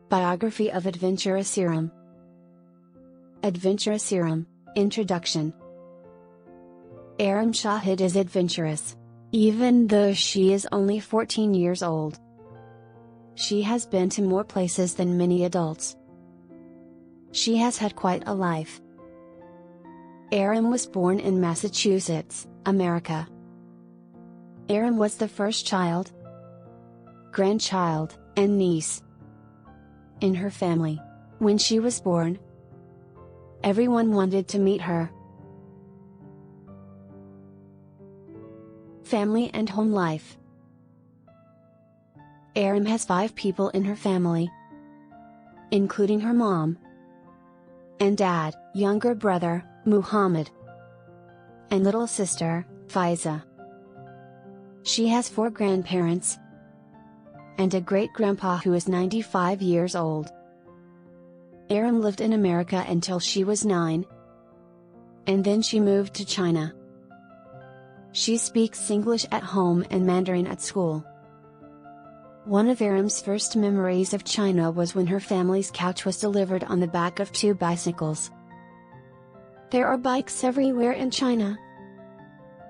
Biography of Adventurous Erum. Adventurous Erum, Introduction. Erum Shahid is adventurous, even though she is only 14 years old. She has been to more places than many adults. She has had quite a life. Erum was born in Massachusetts, America. Erum was the first child, grandchild, and niece in her family. When she was born, everyone wanted to meet her. Family and home life. Erum has 5 people in her family, including her mom and dad, younger brother, Muhammad, and little sister, Faiza. She has 4 grandparents and a great-grandpa who is 95 years old. Erum lived in America until she was 9, and then she moved to China. She speaks English at home and Mandarin at school. One of Erum's first memories of China was when her family's couch was delivered on the back of 2 bicycles. "There are bikes everywhere in China,"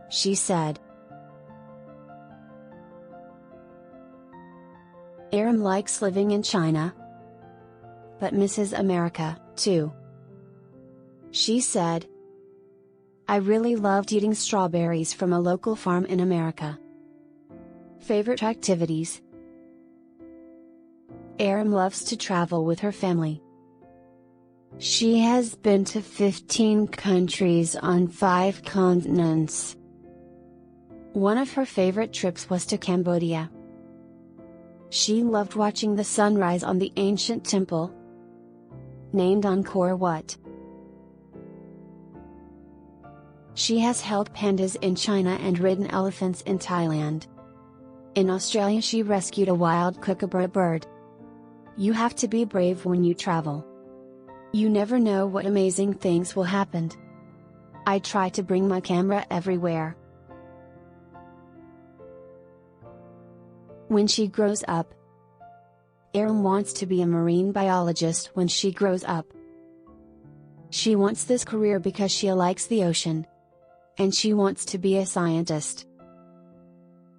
she said. Erum likes living in China, but misses America, too. She said, "I really loved eating strawberries from a local farm in America." Favorite activities. Erum loves to travel with her family. She has been to 15 countries on 5 continents. One of her favorite trips was to Cambodia. She loved watching the sunrise on the ancient temple, named Angkor Wat. She has held pandas in China and ridden elephants in Thailand. In Australia she rescued a wild kookaburra bird. You have to be brave when you travel. You never know what amazing things will happen. I try to bring my camera everywhere. When she grows up, Erum wants to be a marine biologist when she grows up. She wants this career because she likes the ocean, and she wants to be a scientist.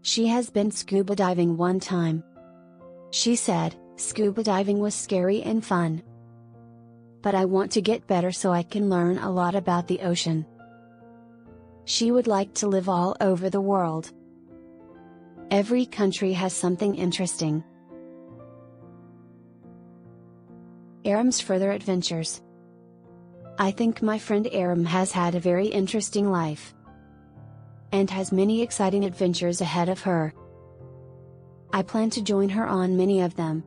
She has been scuba diving one time. She said, "Scuba diving was scary and fun. But I want to get better so I can learn a lot about the ocean." She would like to live all over the world. Every country has something interesting. Erum's further adventures. I think my friend Erum has had a very interesting life, and has many exciting adventures ahead of her. I plan to join her on many of them.